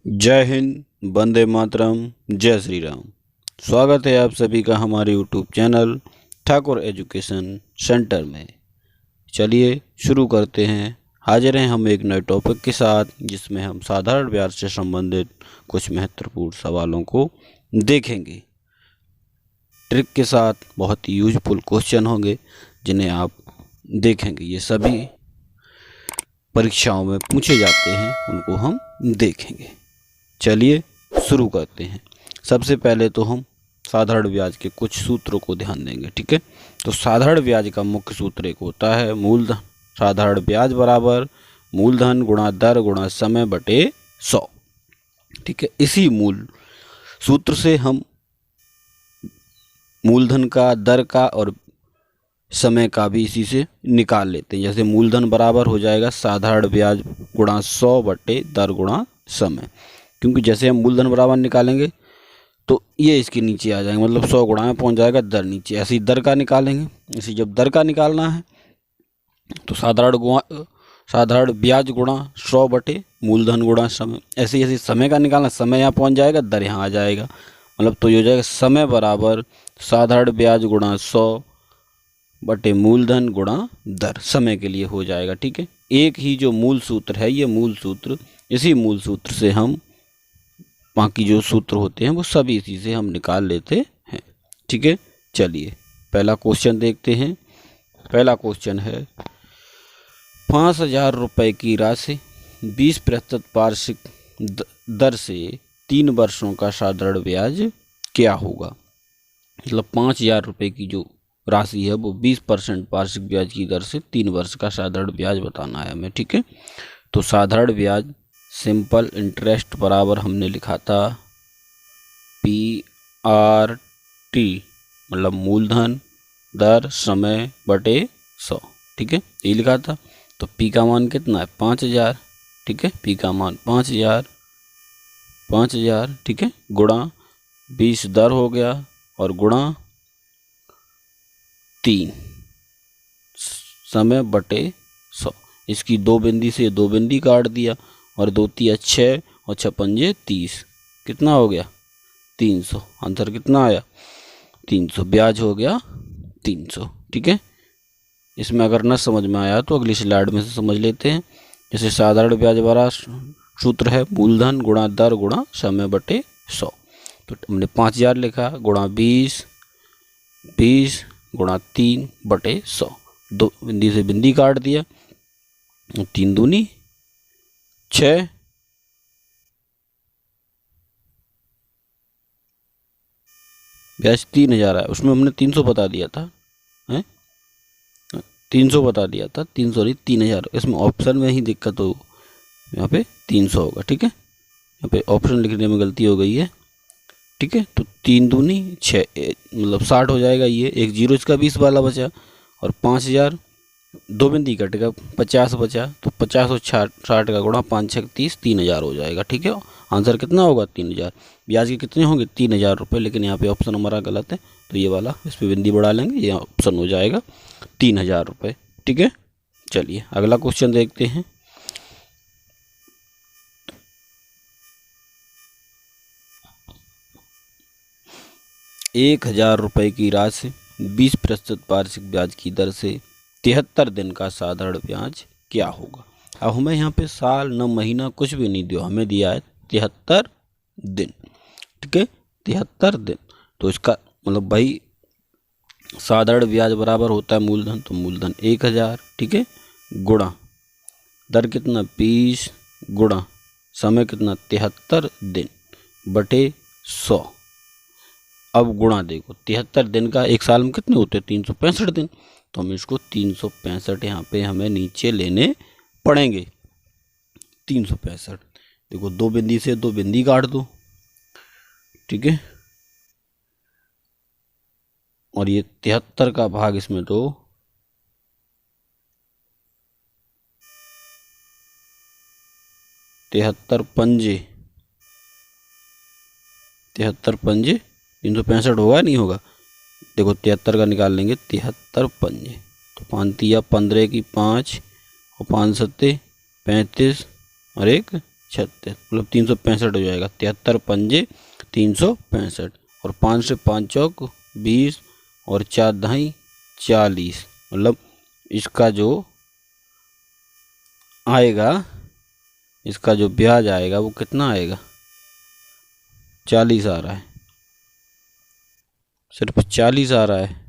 जय हिंद, वंदे मातरम, जय श्री राम। स्वागत है आप सभी का हमारे YouTube channel Thakur education centre में। चलिए शुरू करते हैं। हाजिर हैं हम एक नए टॉपिक के साथ, जिसमें हम साधारण ब्याज से संबंधित कुछ महत्वपूर्ण सवालों को देखेंगे। ट्रिक के साथ बहुत ही यूजफुल क्वेश्चन होंगे जिन्हें आप देखेंगे। ये सभी परीक्षाओं में पूछे जाते हैं, उनको हम देखेंगे। चलिए शुरू करते हैं। सबसे पहले तो हम साधारण ब्याज के कुछ सूत्रों को ध्यान देंगे, ठीक है। तो साधारण ब्याज का मुख्य सूत्र एक होता है मूलधन। साधारण ब्याज बराबर मूलधन गुणा दर गुणा समय बटे 100, ठीक है। इसी मूल सूत्र से हम मूलधन का, दर का और समय का भी इसी से निकाल लेते हैं। जैसे मूलधन बराबर हो जाएगा साधारण ब्याज गुणा 100 बटे दर गुणा समय, क्योंकि जैसे हम मूलधन बराबर निकालेंगे तो ये इसके नीचे आ जाएंगे, मतलब 100 गुणा में पहुंच जाएगा दर नीचे। ऐसे ही दर का निकालेंगे। इसी जब दर का निकालना है तो साधारण ब्याज गुणा 100 बटे मूलधन गुणा समय। ऐसे ऐसे समय का निकालना, समय यहाँ पहुंच जाएगा, दर यहाँ आ जाएगा, मतलब तो ये हो जाएगा समय बराबर साधारण ब्याज गुणा 100 बटे मूलधन गुणा दर। समय के लिए हो जाएगा, ठीक है। एक ही जो मूल सूत्र है, ये मूल सूत्र, इसी मूल सूत्र से हम बाकी जो सूत्र होते हैं वो सभी इसी से हम निकाल लेते हैं, ठीक है। चलिए पहला क्वेश्चन देखते हैं। पहला क्वेश्चन है 5000 रुपये की राशि 20% वार्षिक दर से 3 वर्षों का साधारण ब्याज क्या होगा। मतलब 5000 रुपये की जो राशि है वो 20% वार्षिक ब्याज की दर से 3 वर्ष का साधारण ब्याज बताना है हमें, ठीक है। तो साधारण ब्याज सिंपल इंटरेस्ट बराबर हमने लिखा था PRT, मतलब मूलधन दर समय बटे 100, ठीक है, ये लिखा था। तो P का मान कितना है 5000, ठीक है। P का मान 5000, ठीक है, गुणा 20 दर हो गया और गुणा 3 समय बटे 100। इसकी दो बिंदी से दो बिंदी काट दिया और 2 तिया 6 और 6 पंजे 30, कितना हो गया 300। आंसर कितना आया 300। ब्याज हो गया 300, ठीक है। इसमें अगर न समझ में आया तो अगली स्लाइड में से समझ लेते हैं। जैसे साधारण ब्याज वाला सूत्र है मूलधन गुणा दर गुणा समय बटे 100। तो हमने 5000 लिखा गुणा 20 गुणा 3 बटे 100। दो बिंदी से बिंदी काट दिया, 3 दूनी 6, ब्याज 3000 आया। उसमें हमने 300 बता दिया था, हैं 300 बता दिया था, 300 नहीं 3000। इसमें ऑप्शन में ही दिक्कत हो, यहाँ पे 300 होगा, ठीक है। यहाँ पे ऑप्शन लिखने में गलती हो गई है, ठीक है। तो 3 दूनी 6, मतलब 60 हो जाएगा। ये एक जीरो इसका 20 वाला बचा और 5000 दो बिंदी कट गया 50 बचा, तो 50 और 60 का गुणा 5 6 30, 3000 हो जाएगा, ठीक है। आंसर कितना होगा 3000। ब्याज के कितने होंगे 3000 रुपये, लेकिन यहाँ पे ऑप्शन हमारा गलत है, तो ये वाला इस पर बिंदी बढ़ा लेंगे, ये ऑप्शन हो जाएगा 3000 रुपये, ठीक है। चलिए अगला क्वेश्चन देखते हैं। एक 1000 रुपये की राशि 20% वार्षिक ब्याज की दर से 73 दिन का साधारण ब्याज क्या होगा। अब हमें यहाँ पे साल न महीना कुछ भी नहीं दिया, हमें दिया है 73 दिन, ठीक है, 73 दिन। तो इसका मतलब भाई साधारण ब्याज बराबर होता है मूलधन, तो मूलधन 1000, ठीक है, गुणा दर कितना 20 गुणा समय कितना 73 दिन बटे 100। अब गुणा देखो 73 दिन का एक साल में कितने होते हैं 365 दिन, तो हम इसको 365 यहाँ पे हमें नीचे लेने पड़ेंगे। 365 देखो दो बिंदी से दो बिंदी काट दो, ठीक है, और ये 73 का भाग इसमें तो 73 पंजे 365 होगा नहीं होगा। देखो 73 का निकाल लेंगे 73 पंजे, तो 5 तिया 15 की 5 और 5 सत्ते 35 और 1 36 मतलब 365 हो जाएगा। 73 पंजे 365 और 5 से 5 चौक 20 और 4 दहाई 40 मतलब इसका जो आएगा, इसका जो ब्याज आएगा वो कितना आएगा, 40 आ रहा है, सिर्फ 40 आ रहा है।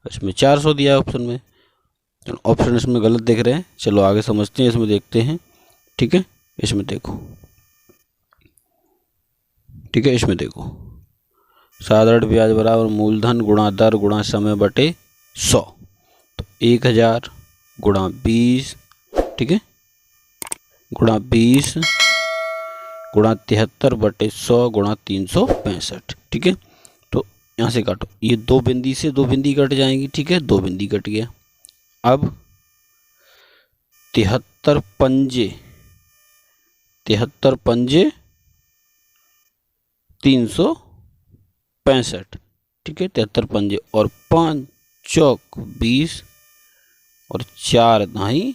इसमें 400 दिया है ऑप्शन में, ऑप्शन इसमें गलत देख रहे हैं। चलो आगे समझते हैं, इसमें देखते हैं। ठीक है, इसमें देखो, ठीक है, इसमें देखो साधारण ब्याज बराबर मूलधन गुणा दर गुणा समय बटे 100। तो 1000 गुणा 20, ठीक है, गुणा 20 गुणा 73 बटे 100 गुणा 365। ठीक है, तो यहाँ से काटो, ये 2 बिंदी से 2 बिंदी कट जाएंगी। ठीक है, 2 बिंदी कट गया। अब 73 पंजे 365, ठीक है, 73 पंजे और 5 चौक 20 और 4 दहाई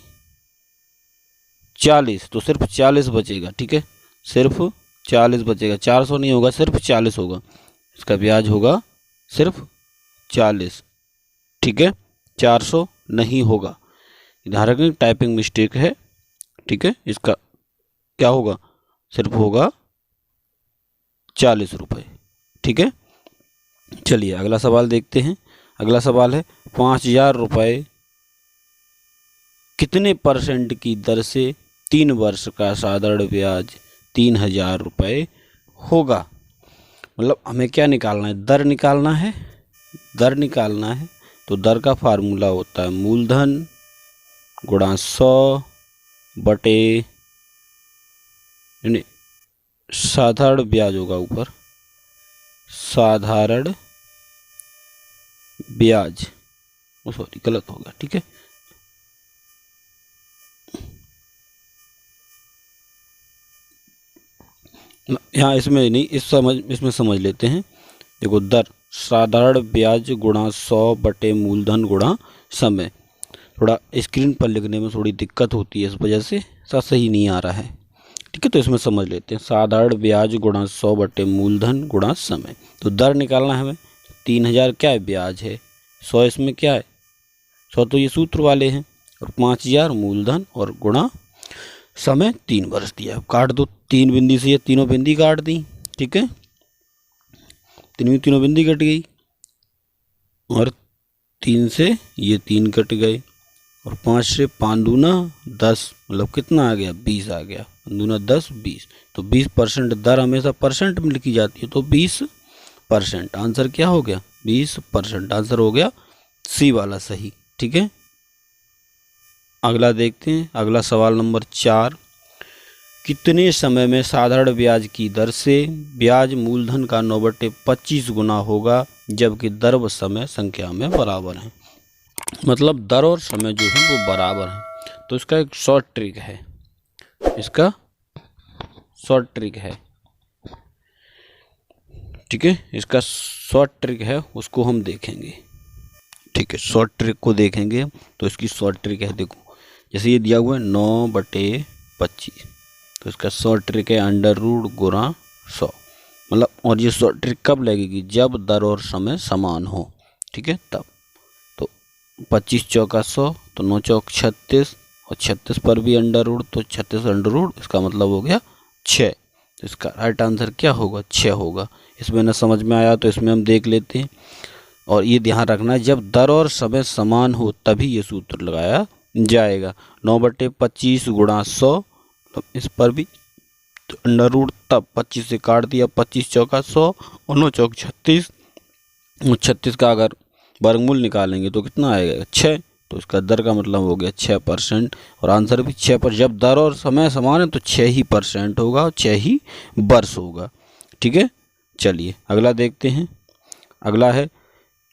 40, तो सिर्फ 40 बचेगा। ठीक है, सिर्फ 40 बचेगा, 400 नहीं होगा, सिर्फ 40 होगा। इसका ब्याज होगा सिर्फ 40। ठीक है, 400 नहीं होगा, ध्यान रखें टाइपिंग मिस्टेक है। ठीक है, इसका क्या होगा, सिर्फ होगा 40 रुपये। ठीक है, चलिए अगला सवाल देखते हैं। अगला सवाल है 5000 रुपये कितने % की दर से 3 वर्ष का साधारण ब्याज 3000 रुपये होगा। मतलब हमें क्या निकालना है, दर निकालना है। दर निकालना है तो दर का फार्मूला होता है मूलधन गुणा 100 बटे साधारण ब्याज होगा ऊपर, साधारण ब्याज, सॉरी गलत होगा। ठीक है, यहाँ इसमें नहीं, इसमें समझ लेते हैं। देखो दर साधारण ब्याज गुणा 100 बटे मूलधन गुणा समय। थोड़ा स्क्रीन पर लिखने में थोड़ी दिक्कत होती है, इस वजह से सही नहीं आ रहा है। ठीक है, तो इसमें समझ लेते हैं। साधारण ब्याज गुणा 100 बटे मूलधन गुणा समय। तो दर निकालना है हमें, 3000 क्या है ब्याज है, 100 इसमें क्या है, 100 तो ये सूत्र वाले हैं, और 5000 मूलधन और गुणा समय 3 वर्ष दिया है। काट दो, 3 बिंदी से ये तीनों बिंदी काट दी। ठीक है, तीनों बिंदी कट गई, और 3 से ये 3 कट गए, और 5 से 5 दूना 10, मतलब कितना आ गया, 20 आ गया। दूना 10 20, तो 20% दर हमेशा परसेंट में लिखी जाती है, तो 20%। आंसर क्या हो गया, 20%। आंसर हो गया सी वाला सही। ठीक है, अगला देखते हैं। अगला सवाल नंबर 4, कितने समय में साधारण ब्याज की दर से ब्याज मूलधन का 9/25 गुना होगा जबकि दर व समय संख्या में बराबर है। मतलब दर और समय जो है वो बराबर है। तो इसका एक शॉर्ट ट्रिक है, इसका शॉर्ट ट्रिक है। ठीक है, इसका शॉर्ट ट्रिक है, उसको हम देखेंगे। ठीक है, शॉर्ट ट्रिक को देखेंगे। तो इसकी शॉर्ट ट्रिक है, देखो जैसे ये दिया हुआ है 9/25, तो इसका शॉर्ट ट्रिक है √ गुणा 100। मतलब, और ये शॉर्ट ट्रिक कब लगेगी, जब दर और समय समान हो। ठीक है, तब। तो 25 चौका 100, तो 9 चौक 36, और 36 पर भी √ तो 36 √ इसका मतलब हो गया 6। तो इसका राइट आंसर क्या होगा, 6 होगा। इसमें न समझ में आया तो इसमें हम देख लेते हैं। और ये ध्यान रखना है, जब दर और समय समान हो तभी ये सूत्र लगाया जाएगा। 9/25 गुणा 100, इस पर भी √ तब 25 से काट दिया, 25 चौका 100 और 9 चौक 36, 36 का अगर वर्गमूल निकालेंगे तो कितना आएगा, 6। तो इसका दर का मतलब हो गया 6%, और आंसर भी 6 पर। जब दर और समय समान है तो 6% होगा, और 6 वर्ष होगा। ठीक है, चलिए अगला देखते हैं। अगला है,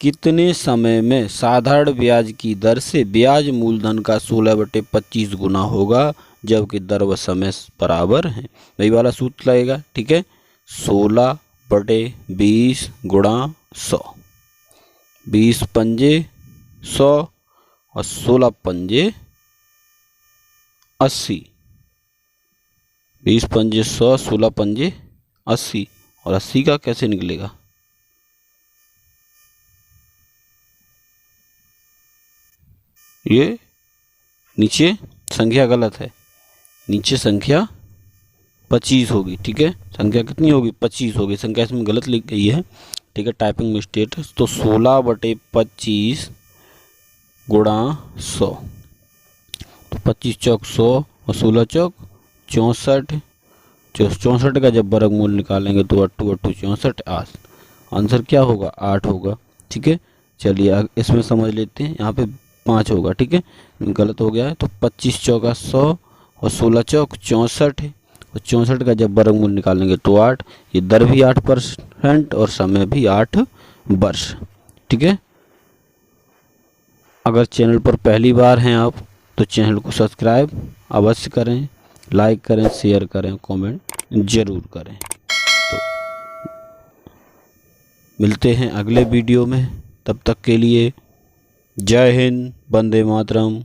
कितने समय में साधारण ब्याज की दर से ब्याज मूलधन का 16/25 गुना होगा जबकि दर व समय बराबर हैं। वही वाला सूत्र लगेगा। ठीक है, 16/20 गुणा 100, 20 पंजे 100 और 16 पंजे 80, 20 पंजे 100, 16 पंजे 80, और 80 का कैसे निकलेगा? ये नीचे संख्या गलत है, नीचे संख्या 25 होगी। ठीक है, संख्या कितनी होगी? 25 होगी, संख्या इसमें गलत लिख गई है। ठीक है, टाइपिंग मिस्टेक। तो 16/25 गुणा 100, तो 25 चौक 100 और 16 चौक 64। 64 का जब वर्गमूल निकालेंगे तो 8 8 64, आंसर क्या होगा? 8 होगा। ठीक है, चलिए इसमें समझ लेते हैं। यहाँ पे 5 होगा। ठीक है, गलत हो गया है। तो 25 चौका 100 और 16 चौक 64 है, और 64 का जब वर्गमूल निकालेंगे तो 8। ये दर भी 8% और समय भी 8 वर्ष। ठीक है, अगर चैनल पर पहली बार हैं आप तो चैनल को सब्सक्राइब अवश्य करें, लाइक करें, शेयर करें, कमेंट ज़रूर करें। तो मिलते हैं अगले वीडियो में, तब तक के लिए जय हिंद, वंदे मातरम।